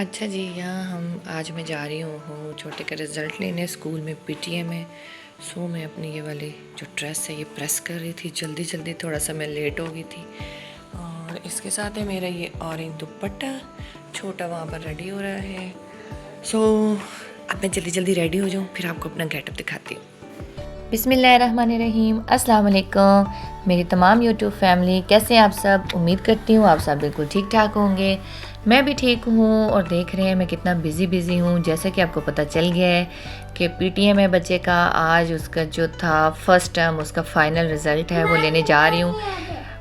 अच्छा जी, यहाँ हम आज मैं जा रही हूँ छोटे का रिज़ल्ट लेने स्कूल में पीटीए में। सो मैं अपनी ये वाली जो ड्रेस है ये प्रेस कर रही थी जल्दी जल्दी, थोड़ा सा मैं लेट हो गई थी। और इसके साथ है मेरा ये ऑरेंज दुपट्टा, छोटा वहाँ पर रेडी हो रहा है। सो अब मैं जल्दी जल्दी रेडी हो जाऊँ, फिर आपको अपना गेटअप दिखाती हूँ। बिस्मिल्लाहिर्रहमानिर्रहीम। अस्सलाम वालेकुम मेरी तमाम यूट्यूब फैमिली, कैसे हैं आप सब। उम्मीद करती हूँ आप सब बिल्कुल ठीक ठाक होंगे। मैं भी ठीक हूँ और देख रहे हैं मैं कितना बिज़ी हूँ। जैसे कि आपको पता चल गया है कि पीटीए में बच्चे का आज उसका जो था फर्स्ट टर्म उसका फ़ाइनल रिज़ल्ट है, वो लेने जा रही हूँ।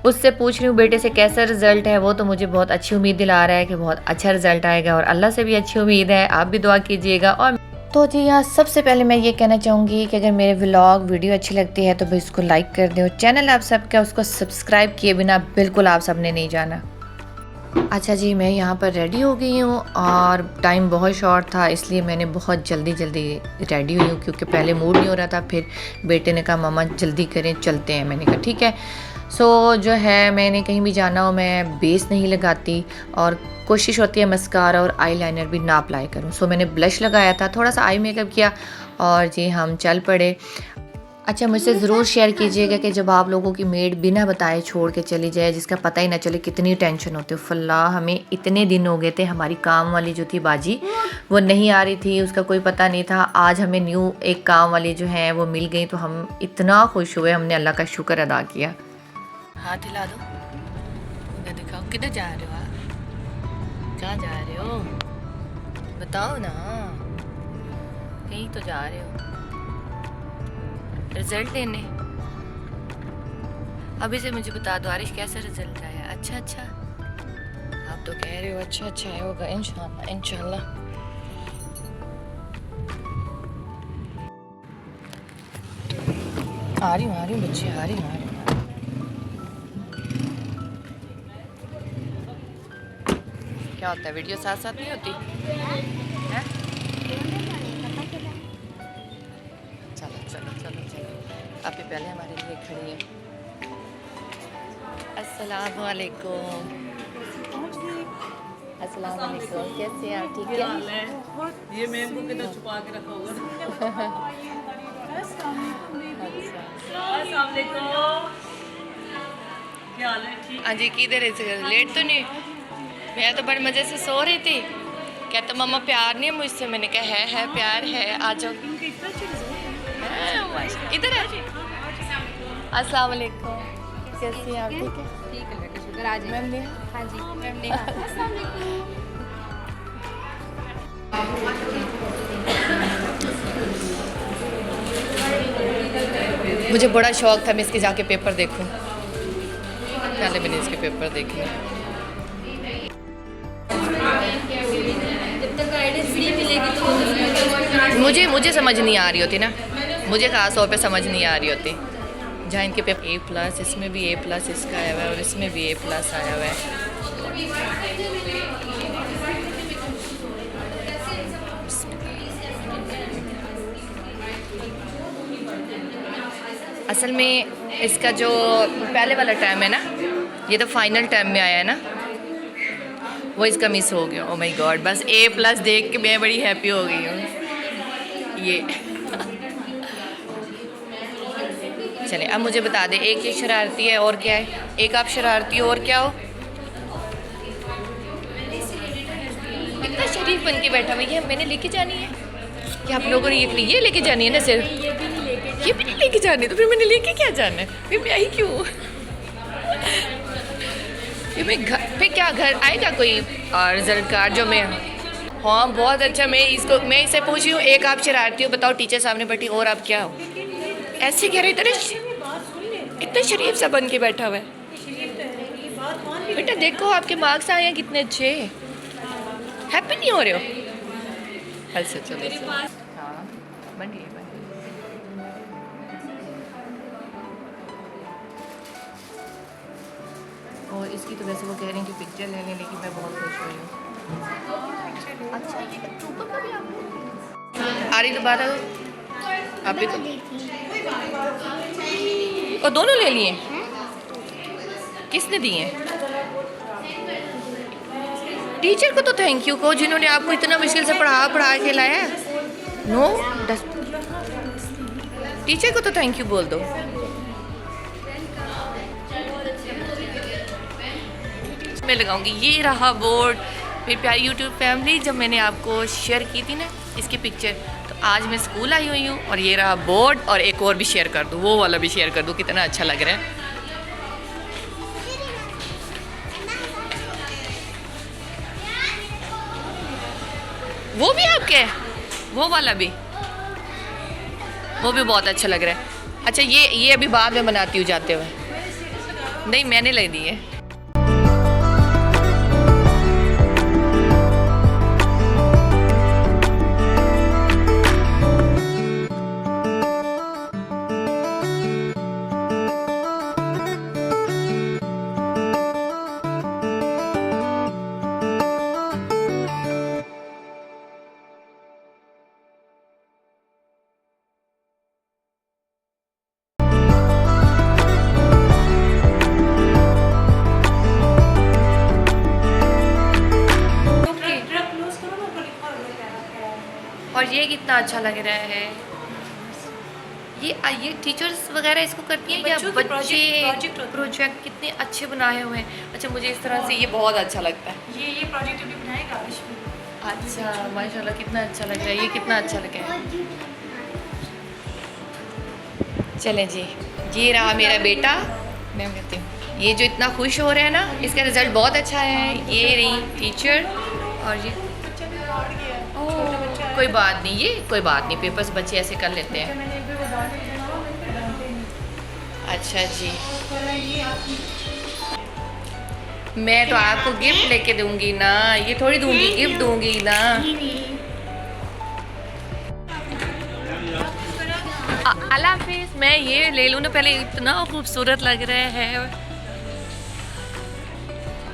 उससे पूछ रही हूँ बेटे से कैसा रिज़ल्ट है। वो तो मुझे बहुत अच्छी उम्मीद दिला रहा है कि बहुत अच्छा रिज़ल्ट आएगा और अल्लाह से भी अच्छी उम्मीद है। आप भी दुआ कीजिएगा। और तो जी यहाँ सबसे पहले मैं ये कहना चाहूँगी कि अगर मेरे व्लॉग वीडियो अच्छी लगती है तो भाई इसको लाइक कर दें और चैनल आप सबका उसको सब्सक्राइब किए बिना बिल्कुल आप सबने नहीं जाना। अच्छा जी, मैं यहाँ पर रेडी हो गई हूँ और टाइम बहुत शॉर्ट था इसलिए मैंने बहुत जल्दी रेडी हुई हूँ, क्योंकि पहले मूड नहीं हो रहा था। फिर बेटे ने कहा मम्मा जल्दी करें चलते हैं। मैंने कहा ठीक है। सो जो है मैंने कहीं भी जाना हो मैं बेस नहीं लगाती और कोशिश होती है मस्कारा और आईलाइनर भी ना अप्लाई करूँ। सो मैंने ब्लश लगाया था, थोड़ा सा आई मेकअप किया और जी हम चल पड़े। अच्छा, मुझसे ज़रूर शेयर कीजिएगा कि जब आप लोगों की मेड बिना बताए छोड़ के चली जाए, जिसका पता ही ना चले, कितनी टेंशन होती है। फल्ला हमें इतने दिन हो गए थे, हमारी काम वाली जो थी बाजी वो नहीं आ रही थी, उसका कोई पता नहीं था। आज हमें न्यू एक काम वाली जो है वो मिल गई तो हम इतना खुश हुए, हमने अल्लाह का शुक्र अदा किया। हाथ हिला दो, इधर दिखाओ, किधर जा रहे हो आप? कहाँ जा रहे हो बताओ ना, कहीं तो जा रहे हो रिजल्ट लेने। अभी से मुझे बता दो आरिश कैसा रिजल्ट आया। अच्छा अच्छा, आप तो कह रहे हो अच्छा अच्छा आया होगा, इंशाल्लाह इंशाल्लाह। आ रही हूँ बच्चे, आ रही हूँ। क्या होता है, वीडियो साथ साथ नहीं होती है? चलो चलो चलो चलो, अभी पहले हमारे लिए खड़ी है। अस्सलाम वालेकुम। अस्सलाम वालेकुम, कैसे हैं आप? ठीक है। ये मैंगो के तो छुपा के रखा होगा। अस्सलाम वालेकुम, क्या हाल है? ठीक। हाँ जी, किधर है? लेट तो नहीं? मैं तो बड़े मज़े से सो रही थी। कहता मम्मा प्यार नहीं है मुझसे। मैंने कहा है प्यार है, आ जाओ। इधर है। अस्सलाम वालेकुम, कैसी हैं आप? ठीक है। ठीक है बेटा, शुक्र। आज मैम ने हाँ जी मैम ने मुझे बड़ा शौक था मैं इसके जाके पेपर देखूं। पहले मैंने इसके पेपर देखे। जब तक गाइडेंस नहीं मिलेगी तो मुझे समझ नहीं आ रही होती ना, मुझे खास तौर पे समझ नहीं आ रही होती। जहाँ इनके पेपर A+, इसमें भी A+ इसका आया हुआ है और इसमें भी A+ आया हुआ है। असल में इसका जो पहले वाला टर्म है ना, ये तो फाइनल टर्म में आया है ना, वो इसका मिस हो गया। ओ माय गॉड, बस A+ देख के मैं बड़ी हैप्पी हो गई हूँ। ये चले अब मुझे बता दे, एक ये शरारती है और क्या है? एक आप शरारती हो और क्या हो? इतना शरीफ बन के बैठा हुआ, ये मैंने लेके जानी है कि आप लोगों ने ये लेके जानी है ना? सिर्फ ये भी नहीं लेके जानी, तो फिर मैंने लेके क्या जाना है? फिर मैं आई क्यों? फिर मैं घर पे क्या घर आएगा कोई रिजल्ट कार्ड जो मैं? हाँ बहुत अच्छा। मैं इससे पूछ रही हूँ, एक आप शरारती हो बताओ, टीचर सामने बैठी, और आप क्या हो? ऐसे कह रहे इतना शरीफ सा बन के बैठा हुआ है। बेटा देखो आपके मार्क्स आए हैं कितने अच्छे। हैप्पी नहीं हो रहे हो? अच्छा चलो हाँ बन गई। और इसकी तो वैसे वो कह रही हैं कि पिक्चर ले लें, लेकिन मैं बहुत खुश हुई हूँ। अच्छा ये ट्रूपर का भी आप आ रही तो बात है आप भी तो और दोनों ले लिए? किसने दिए? टीचर को तो थैंक यू कहो जिन्होंने आपको इतना मुश्किल से पढ़ा के लाया। नो टीचर को तो थैंक यू बोल दो। मैं लगाऊंगी। ये रहा बोर्ड मेरी प्यारी यूट्यूब फैमिली, जब मैंने आपको शेयर की थी ना इसकी पिक्चर, तो आज मैं स्कूल आई हुई हूँ और ये रहा बोर्ड। और एक और भी शेयर कर दूँ, वो वाला भी शेयर कर दूँ, कितना अच्छा लग रहा है। वो भी आपके, वो वाला भी, वो भी बहुत अच्छा लग रहा है। अच्छा ये अभी बाद में बनाती हूँ जाते हुए। नहीं मैंने ले दी है। और ये कितना अच्छा लग रहा है। ये टीचर्स वगैरह इसको करती हैं क्या? बच्चे प्रोजेक्ट कितने अच्छे बनाए हुए हैं। अच्छा मुझे इस तरह से ये बहुत अच्छा लगता है। ये प्रोजेक्ट अभी बनाएगा विश्व। अच्छा माशाल्लाह कितना अच्छा लग रहा है। ये कितना अच्छा लग रहा है। चलें जी, ये रहा मेरा बेटा। मैं कहती हूँ ये जो इतना खुश हो रहा है ना, इसका रिज़ल्ट बहुत अच्छा है। ये रही टीचर और ये कोई बात नहीं, ये कोई बात नहीं, पेपर्स बच्चे ऐसे कर लेते हैं। अच्छा जी, मैं तो आपको गिफ्ट लेके दूंगी ना, ये थोड़ी दूंगी, गिफ्ट दूंगी ना। अल्लाह हाफिज़। मैं ये ले लूँ ना पहले, इतना खूबसूरत लग रहा है,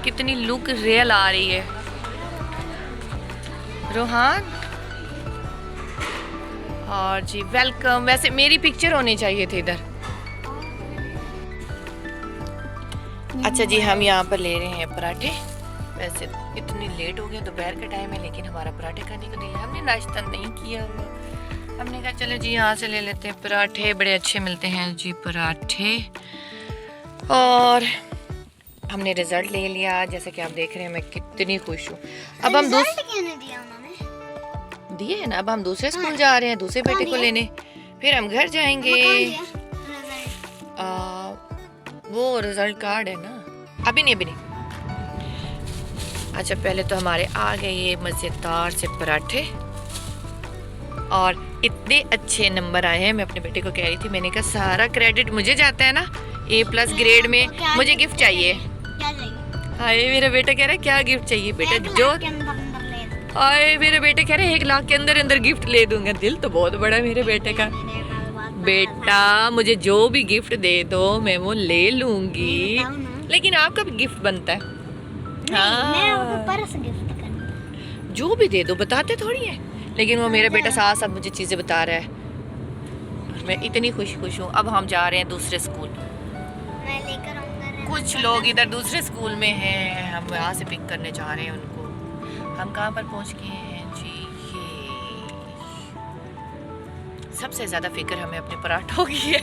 कितनी लुक रियल आ रही है। रोहान और जी वेलकम। वैसे मेरी पिक्चर होनी चाहिए थी इधर। अच्छा जी, हम यहाँ पर ले रहे हैं पराठे। वैसे इतनी लेट हो गया, दोपहर का टाइम है, लेकिन हमारा पराठे खाने को दिल है। हमने नाश्ता नहीं किया हुआ, हमने कहा चलो जी यहाँ से ले लेते हैं पराठे। बड़े अच्छे मिलते हैं जी पराठे। और हमने रिजल्ट ले लिया, जैसे कि आप देख रहे हैं। मैं कितनी खुश हूँ। अब हम दिए है ना, अब हम दूसरे स्कूल जा रहे हैं, दूसरे बेटे को लेने, फिर हम घर जाएंगे। वो रिजल्ट कार्ड है ना, अभी नहीं। अच्छा पहले तो हमारे आ गए ये मज़ेदार से पराठे और इतने अच्छे नंबर आए हैं। मैं अपने बेटे को कह रही थी, मैंने कहा सारा क्रेडिट मुझे जाता है ना A+ ग्रेड में, मुझे गिफ्ट चाहिए। हाय मेरा बेटा कह रहा है क्या गिफ्ट चाहिए बेटा? जो आए मेरे बेटे कह रहे 1 लाख के अंदर अंदर गिफ्ट ले दूंगा। दिल तो बहुत बड़ा है मेरे बेटे का। बेटा मुझे जो भी गिफ्ट दे दो मैं वो ले लूंगी, लेकिन आपका भी गिफ्ट बनता है। हाँ जो भी दे दो, बताते थोड़ी है, लेकिन वो मेरा बेटा साथ साथ मुझे चीज़ें बता रहा है। मैं इतनी खुश हूँ। अब हम जा रहे हैं दूसरे स्कूल। कुछ लोग इधर दूसरे स्कूल में हैं, हम वहाँ से पिक करने जा रहे हैं उनको। हम कहाँ पर पहुँच गए हैं जी? ये सबसे ज़्यादा फिक्र हमें अपने पराठों की है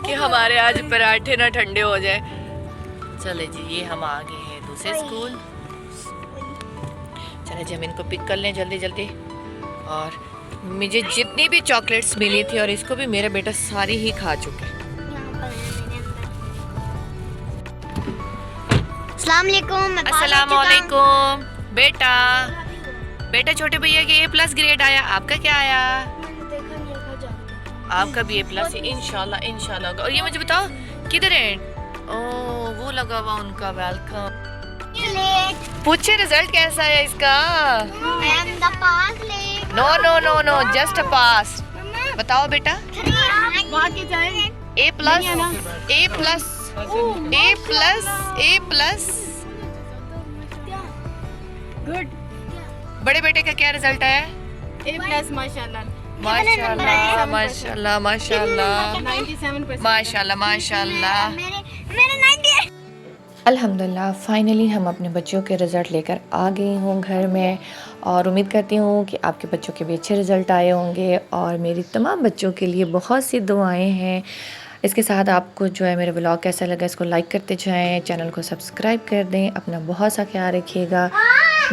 कि हमारे आज पराठे ना ठंडे हो जाए। चले जी, ये हम आ गए हैं दूसरे स्कूल। चले जी हम इनको पिक कर लें जल्दी जल्दी। और मुझे जितनी भी चॉकलेट्स मिली थी, और इसको भी मेरा बेटा सारी ही खा चुके हैं। अस्सलाम वालेकुम। बेटा छोटे भैया के A+ ग्रेड आया, आपका क्या आया? आपका भी A+ है। इंशाल्लाह होगा। और ये मुझे बताओ किधर है? ओ वो लगा हुआ उनका वेलकम। पूछे रिजल्ट कैसा है इसका? नो जस्ट अ पास। बताओ बेटा। A+। गुड। बड़े बेटे का क्या रिजल्ट आया? A+ माशाल्लाह। माशाल्लाह 97%। माशाल्लाह। मेरे 98। अल्हम्दुलिल्लाह फ़ाइनली हम अपने बच्चों के रिज़ल्ट लेकर आ गई हूँ घर में, और उम्मीद करती हूँ कि आपके बच्चों के भी अच्छे रिज़ल्ट आए होंगे, और मेरी तमाम बच्चों के लिए बहुत सी दुआएं हैं। इसके साथ आपको जो है मेरा व्लॉग कैसा लगा इसको लाइक करते जाएं, चैनल को सब्सक्राइब कर दें, अपना बहुत सा ख्याल रखिएगा,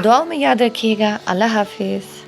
दुआओं में याद रखिएगा। अल्लाह हाफिज़।